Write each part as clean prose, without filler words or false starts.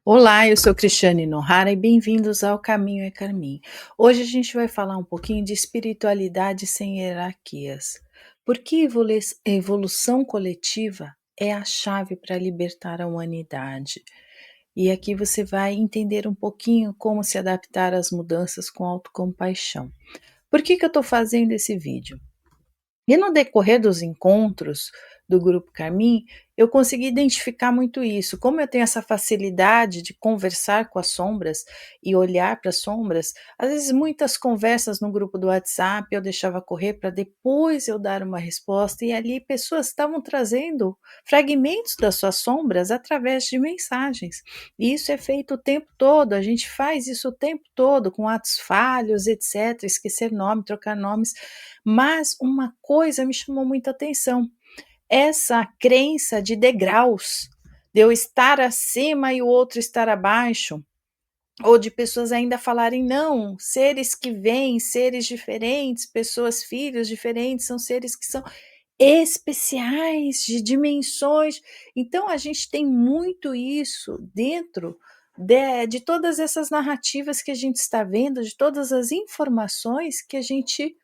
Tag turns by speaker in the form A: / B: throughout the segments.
A: Olá, eu sou Cristiane Nohara e bem-vindos ao Caminho é Carmim. Hoje a gente vai falar um pouquinho de espiritualidade sem hierarquias. Por que evolução coletiva é a chave para libertar a humanidade? E aqui você vai entender um pouquinho como se adaptar às mudanças com autocompaixão. Por que eu estou fazendo esse vídeo? E no decorrer dos encontros do Grupo Carmim, eu consegui identificar muito isso. Como eu tenho essa facilidade de conversar com as sombras e olhar para as sombras, às vezes muitas conversas no grupo do WhatsApp eu deixava correr para depois eu dar uma resposta, e ali pessoas estavam trazendo fragmentos das suas sombras através de mensagens. E isso é feito o tempo todo, a gente faz isso o tempo todo, com atos falhos, etc., esquecer nome, trocar nomes. Mas uma coisa me chamou muita atenção, essa crença de degraus, de eu estar acima e o outro estar abaixo, ou de pessoas ainda falarem: "Não, seres que vêm, seres diferentes, pessoas, filhos diferentes, são seres que são especiais, de dimensões". Então a gente tem muito isso dentro de todas essas narrativas que a gente está vendo, de todas as informações que a gente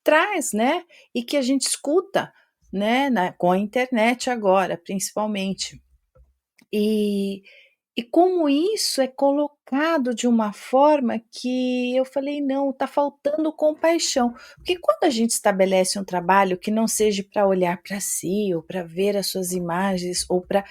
A: traz, né, e que a gente escuta, né, com a internet agora, principalmente. E e como isso é colocado de uma forma que eu falei: "Não, está faltando compaixão". Porque quando a gente estabelece um trabalho que não seja para olhar para si, ou para ver as suas imagens, ou para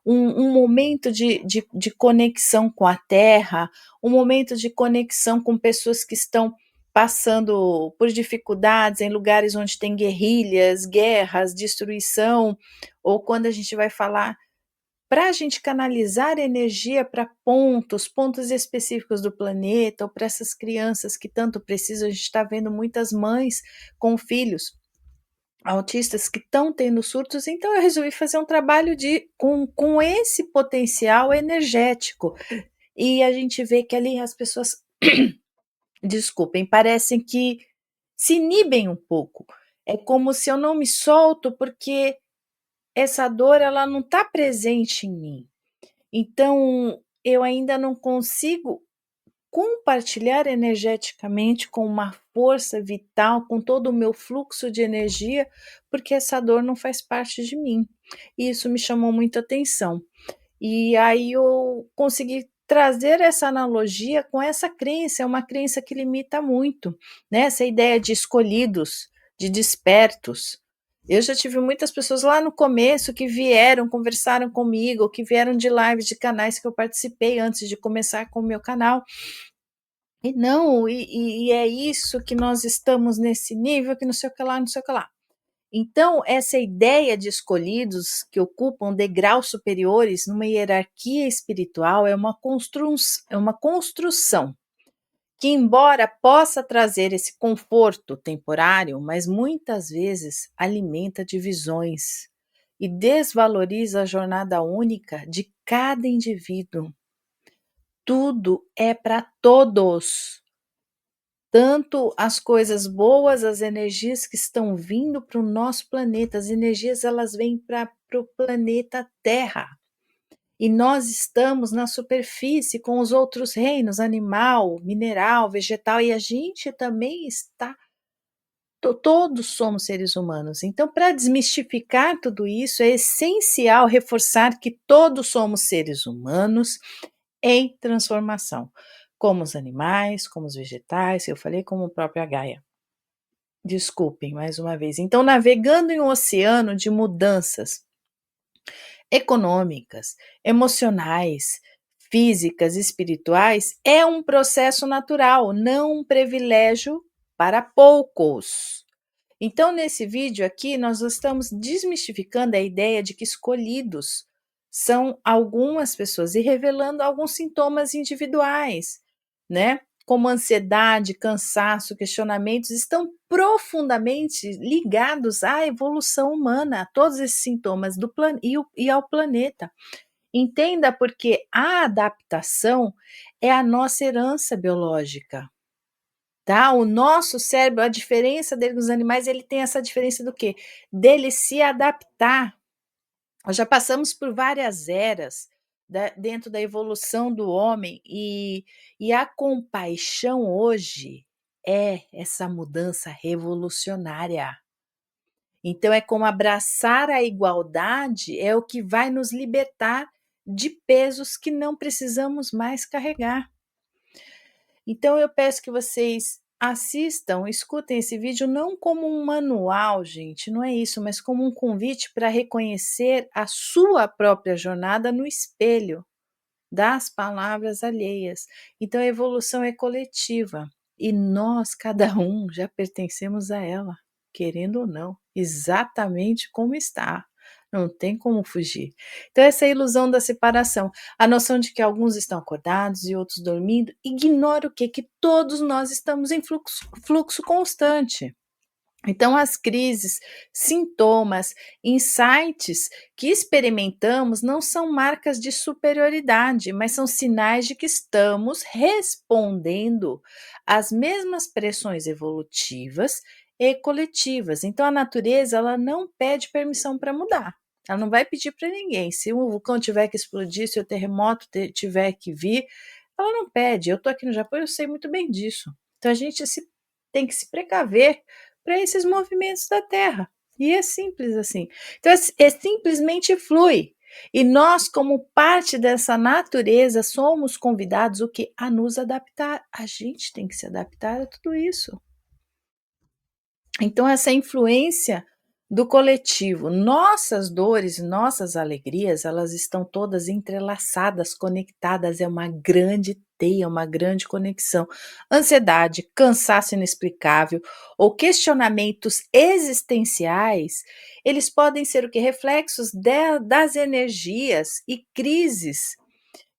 A: um momento de conexão com a terra, um momento de conexão com pessoas que estão passando por dificuldades em lugares onde tem guerrilhas, guerras, destruição, ou quando a gente vai falar para a gente canalizar energia para pontos específicos do planeta, ou para essas crianças que tanto precisam. A gente está vendo muitas mães com filhos autistas que estão tendo surtos, então eu resolvi fazer um trabalho com esse potencial energético. E a gente vê que ali as pessoas, desculpem, parecem que se inibem um pouco. É como se eu não me solto, porque essa dor ela não está presente em mim. Então, eu ainda não consigo compartilhar energeticamente com uma força vital, com todo o meu fluxo de energia, porque essa dor não faz parte de mim. E isso me chamou muita atenção. E aí eu consegui trazer essa analogia com essa crença, é uma crença que limita muito, né, essa ideia de escolhidos, de despertos. Eu já tive muitas pessoas lá no começo que vieram, conversaram comigo, que vieram de lives de canais que eu participei antes de começar com o meu canal. E não, e é isso que nós estamos nesse nível, que não sei o que lá, não sei o que lá. Então, essa ideia de escolhidos que ocupam degraus superiores numa hierarquia espiritual é uma construção que, embora possa trazer esse conforto temporário, mas muitas vezes alimenta divisões e desvaloriza a jornada única de cada indivíduo. Tudo é para todos. Tanto as coisas boas, as energias que estão vindo para o nosso planeta, as energias elas vêm para o planeta Terra. E nós estamos na superfície com os outros reinos, animal, mineral, vegetal, e a gente também está, todos somos seres humanos. Então, para desmistificar tudo isso, é essencial reforçar que todos somos seres humanos em transformação, como os animais, como os vegetais, eu falei, como a própria Gaia. Desculpem, mais uma vez. Então, navegando em um oceano de mudanças econômicas, emocionais, físicas, espirituais, é um processo natural, não um privilégio para poucos. Então, nesse vídeo aqui, nós estamos desmistificando a ideia de que escolhidos são algumas pessoas e revelando alguns sintomas individuais, né? Como ansiedade, cansaço, questionamentos, estão profundamente ligados à evolução humana, a todos esses sintomas e ao planeta. Entenda porque a adaptação é a nossa herança biológica. Tá? O nosso cérebro, a diferença dele dos animais, ele tem essa diferença do quê? Dele se adaptar. Nós já passamos por várias eras dentro da evolução do homem, e a compaixão hoje é essa mudança revolucionária. Então é como abraçar a igualdade é o que vai nos libertar de pesos que não precisamos mais carregar. Então eu peço que vocês assistam, escutem esse vídeo não como um manual, gente, não é isso, mas como um convite para reconhecer a sua própria jornada no espelho das palavras alheias. Então a evolução é coletiva e nós, cada um, já pertencemos a ela, querendo ou não, exatamente como está. Não tem como fugir. Então, essa ilusão da separação, a noção de que alguns estão acordados e outros dormindo, ignora o quê? Que todos nós estamos em fluxo constante. Então, as crises, sintomas, insights que experimentamos não são marcas de superioridade, mas são sinais de que estamos respondendo às mesmas pressões evolutivas e coletivas. Então, a natureza ela não pede permissão para mudar. Ela não vai pedir para ninguém. Se o vulcão tiver que explodir, se o terremoto tiver que vir, ela não pede. Eu estou aqui no Japão, eu sei muito bem disso. Então, a gente tem que se precaver para esses movimentos da Terra. E é simples assim. Então, simplesmente flui. E nós, como parte dessa natureza, somos convidados o que? A nos adaptar. A gente tem que se adaptar a tudo isso. Então, essa influência do coletivo, nossas dores, nossas alegrias, elas estão todas entrelaçadas, conectadas, é uma grande teia, uma grande conexão. Ansiedade, cansaço inexplicável ou questionamentos existenciais, eles podem ser o que? Reflexos das energias e crises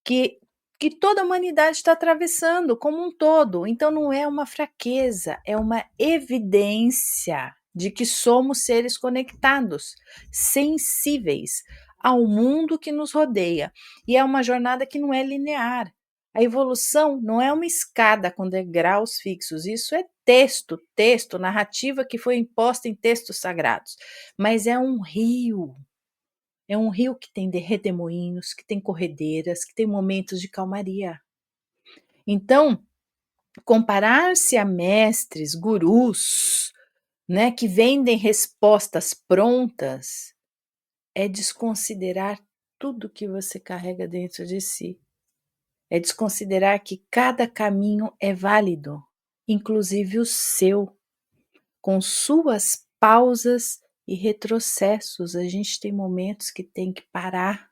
A: que que toda a humanidade está atravessando como um todo. Então não é uma fraqueza, é uma evidência de que somos seres conectados, sensíveis ao mundo que nos rodeia. E é uma jornada que não é linear. A evolução não é uma escada com degraus fixos, isso é texto, narrativa que foi imposta em textos sagrados, mas é um rio. É um rio que tem redemoinhos, que tem corredeiras, que tem momentos de calmaria. Então, comparar-se a mestres, gurus, né, que vendem respostas prontas, é desconsiderar tudo que você carrega dentro de si. É desconsiderar que cada caminho é válido, inclusive o seu, com suas pausas e retrocessos. A gente tem momentos que tem que parar,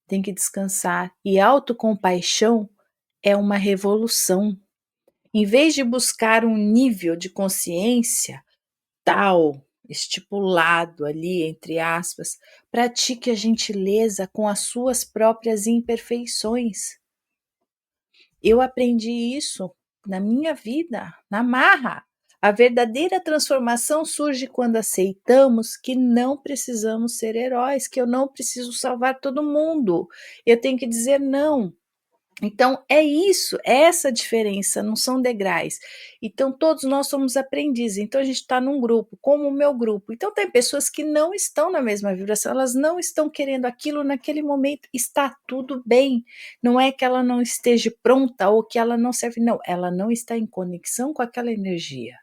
A: tem que descansar. E autocompaixão é uma revolução. Em vez de buscar um nível de consciência tal, estipulado ali, entre aspas, pratique a gentileza com as suas próprias imperfeições. Eu aprendi isso na minha vida, na marra. A verdadeira transformação surge quando aceitamos que não precisamos ser heróis, que eu não preciso salvar todo mundo. Eu tenho que dizer não. Então é isso, é essa diferença, não são degraus. Então todos nós somos aprendizes, então a gente está num grupo, como o meu grupo. Então tem pessoas que não estão na mesma vibração, elas não estão querendo aquilo naquele momento, está tudo bem. Não é que ela não esteja pronta ou que ela não serve, não, ela não está em conexão com aquela energia.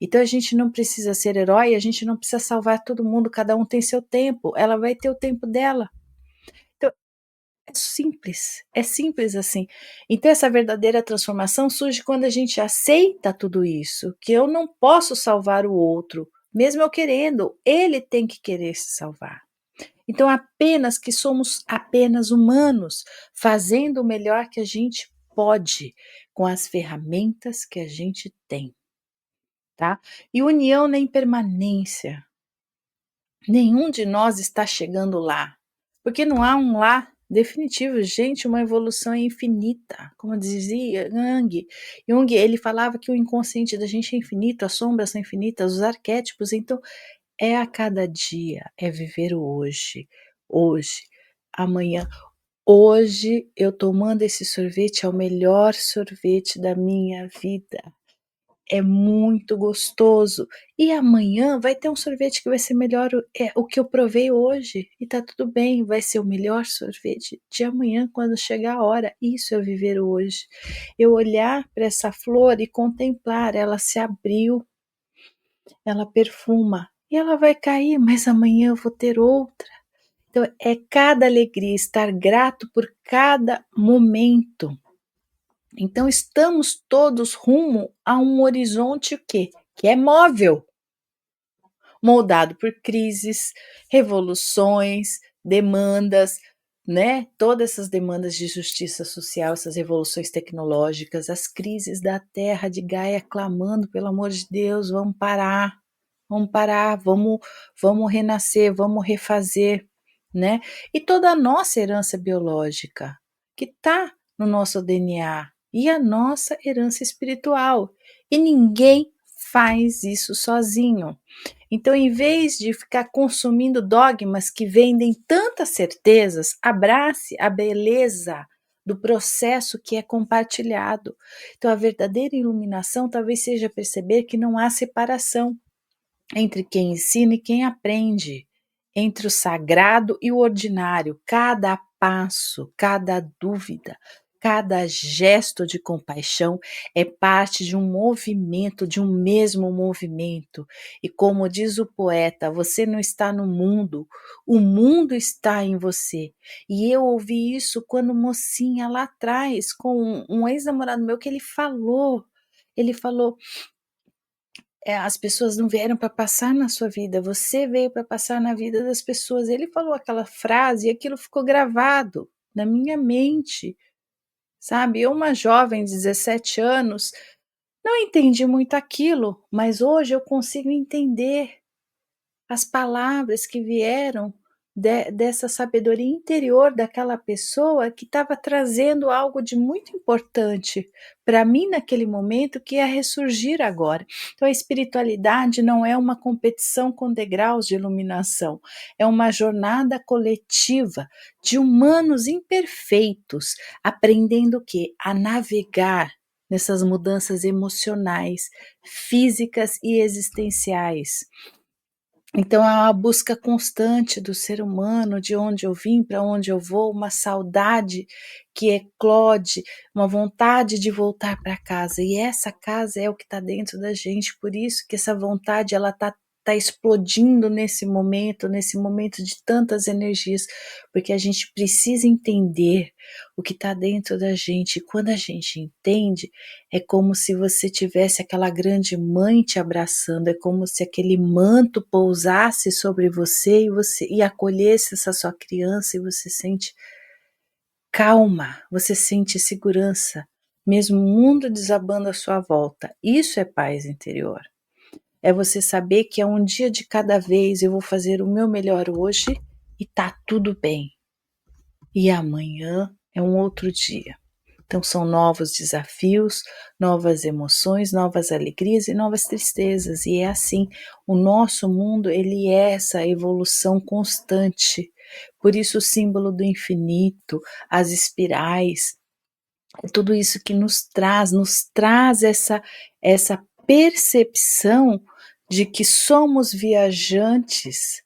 A: Então a gente não precisa ser herói, a gente não precisa salvar todo mundo, cada um tem seu tempo, ela vai ter o tempo dela. Então é simples assim. Então essa verdadeira transformação surge quando a gente aceita tudo isso, que eu não posso salvar o outro, mesmo eu querendo, ele tem que querer se salvar. Então apenas que somos apenas humanos, fazendo o melhor que a gente pode, com as ferramentas que a gente tem, tá? E união na impermanência. Nenhum de nós está chegando lá, porque não há um lá definitivo. Gente, uma evolução é infinita, como dizia Jung. Jung, ele falava que o inconsciente da gente é infinito, as sombras são infinitas, os arquétipos, então é a cada dia, é viver o hoje, amanhã. Hoje eu tomando esse sorvete é o melhor sorvete da minha vida. é muito gostoso. E amanhã vai ter um sorvete que vai ser melhor o que eu provei hoje, e tá tudo bem, vai ser o melhor sorvete de amanhã quando chegar a hora. Isso é viver o hoje. Eu olhar para essa flor e contemplar, ela se abriu, ela perfuma, e ela vai cair, mas amanhã eu vou ter outra. Então é cada alegria, estar grato por cada momento. Então estamos todos rumo a um horizonte o quê? Que é móvel, moldado por crises, revoluções, demandas, né? Todas essas demandas de justiça social, essas revoluções tecnológicas, as crises da Terra de Gaia clamando, pelo amor de Deus, vamos parar, vamos renascer, vamos refazer, né? E toda a nossa herança biológica, que está no nosso DNA, e a nossa herança espiritual. E ninguém faz isso sozinho. Então, em vez de ficar consumindo dogmas que vendem tantas certezas, abrace a beleza do processo que é compartilhado. Então, a verdadeira iluminação talvez seja perceber que não há separação entre quem ensina e quem aprende, entre o sagrado e o ordinário. Cada passo, cada dúvida, cada gesto de compaixão é parte de um movimento, de um mesmo movimento. E como diz o poeta, você não está no mundo, o mundo está em você. E eu ouvi isso quando mocinha lá atrás, com um ex-namorado meu, que ele falou, as pessoas não vieram para passar na sua vida, você veio para passar na vida das pessoas. Ele falou aquela frase e aquilo ficou gravado na minha mente, sabe? Eu, uma jovem de 17 anos, não entendi muito aquilo, mas hoje eu consigo entender as palavras que vieram dessa sabedoria interior daquela pessoa que estava trazendo algo de muito importante para mim naquele momento, que ia ressurgir agora. Então a espiritualidade não é uma competição com degraus de iluminação, é uma jornada coletiva de humanos imperfeitos, aprendendo o quê? A navegar nessas mudanças emocionais, físicas e existenciais. Então é uma busca constante do ser humano, de onde eu vim, para onde eu vou, uma saudade que eclode, uma vontade de voltar para casa. E essa casa é o que está dentro da gente, por isso que essa vontade ela tá explodindo nesse momento de tantas energias, porque a gente precisa entender o que está dentro da gente. E quando a gente entende, é como se você tivesse aquela grande mãe te abraçando, é como se aquele manto pousasse sobre você e acolhesse essa sua criança, e você sente calma, você sente segurança, mesmo o mundo desabando à sua volta. Isso é paz interior. É você saber que é um dia de cada vez, eu vou fazer o meu melhor hoje e tá tudo bem. E amanhã é um outro dia. Então são novos desafios, novas emoções, novas alegrias e novas tristezas. E é assim, o nosso mundo, ele é essa evolução constante. Por isso o símbolo do infinito, as espirais, tudo isso que nos traz essa percepção de que somos viajantes,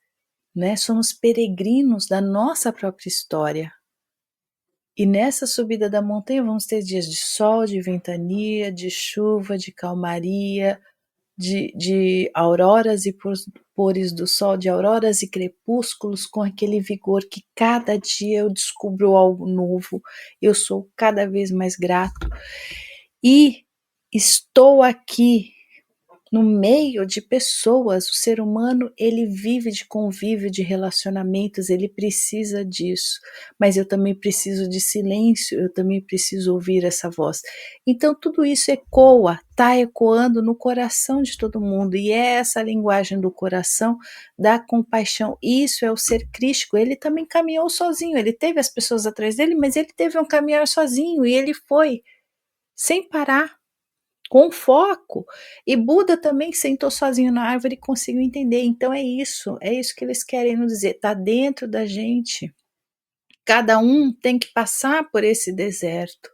A: né? Somos peregrinos da nossa própria história. E nessa subida da montanha vamos ter dias de sol, de ventania, de chuva, de calmaria, de auroras e pores do sol, de auroras e crepúsculos, com aquele vigor que cada dia eu descubro algo novo, eu sou cada vez mais grato. E estou aqui no meio de pessoas. O ser humano, ele vive de convívio, de relacionamentos, ele precisa disso, mas eu também preciso de silêncio, eu também preciso ouvir essa voz. Então tudo isso ecoa, está ecoando no coração de todo mundo, e é essa linguagem do coração, da compaixão. Isso é o ser crístico. Ele também caminhou sozinho, ele teve as pessoas atrás dele, mas ele teve um caminhar sozinho, e ele foi sem parar, com foco. E Buda também sentou sozinho na árvore e conseguiu entender. Então é isso que eles querem nos dizer, está dentro da gente. Cada um tem que passar por esse deserto,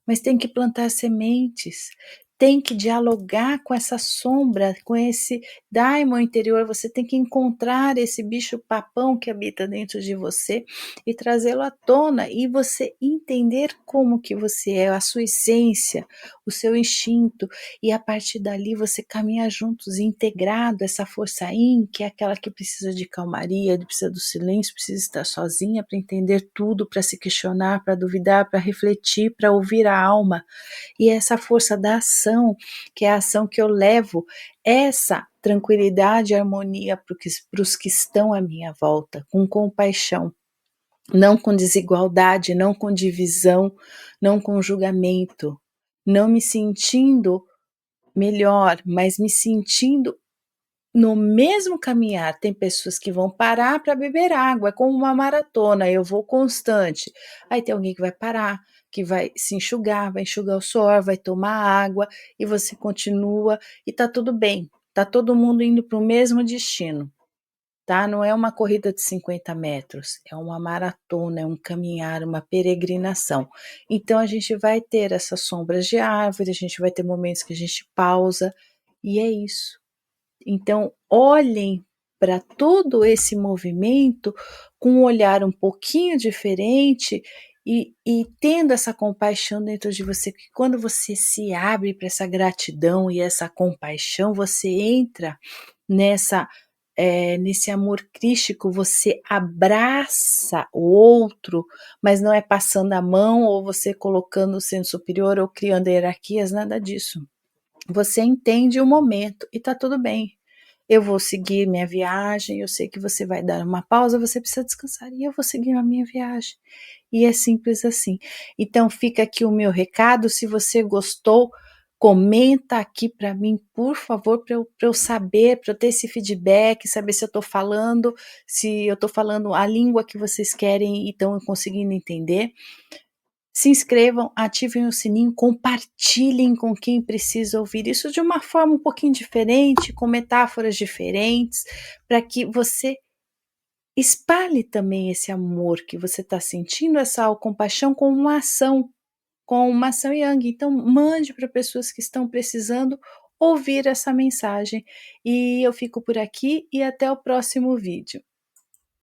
A: mas tem que plantar sementes, tem que dialogar com essa sombra, com esse daimon interior, você tem que encontrar esse bicho-papão que habita dentro de você e trazê-lo à tona, e você entender como que você é, a sua essência, o seu instinto, e a partir dali você caminhar juntos, integrado, essa força Yin, que é aquela que precisa de calmaria, precisa do silêncio, precisa estar sozinha para entender tudo, para se questionar, para duvidar, para refletir, para ouvir a alma. E essa força da ação, que é a ação que eu levo essa tranquilidade e harmonia para os que estão à minha volta, com compaixão, não com desigualdade, não com divisão, não com julgamento, não me sentindo melhor, mas me sentindo no mesmo caminhar. Tem pessoas que vão parar para beber água, é como uma maratona, eu vou constante. Aí tem alguém que vai parar, que vai se enxugar, vai enxugar o suor, vai tomar água e você continua e tá tudo bem. Tá todo mundo indo para o mesmo destino, tá? Não é uma corrida de 50 metros, é uma maratona, é um caminhar, uma peregrinação. Então a gente vai ter essas sombras de árvore, a gente vai ter momentos que a gente pausa e é isso. Então, olhem para todo esse movimento com um olhar um pouquinho diferente e tendo essa compaixão dentro de você, que quando você se abre para essa gratidão e essa compaixão, você entra nessa nesse amor crístico, você abraça o outro, mas não é passando a mão ou você colocando sendo superior ou criando hierarquias, nada disso. Você entende o momento e tá tudo bem. Eu vou seguir minha viagem, eu sei que você vai dar uma pausa, você precisa descansar e eu vou seguir a minha viagem. E é simples assim. Então fica aqui o meu recado, se você gostou, comenta aqui para mim, por favor, para eu saber, para eu ter esse feedback, saber se eu estou falando, se eu estou falando a língua que vocês querem e estão conseguindo entender. Se inscrevam, ativem o sininho, compartilhem com quem precisa ouvir isso de uma forma um pouquinho diferente, com metáforas diferentes, para que você espalhe também esse amor que você está sentindo, essa compaixão com uma ação yang. Então, mande para pessoas que estão precisando ouvir essa mensagem. E eu fico por aqui e até o próximo vídeo.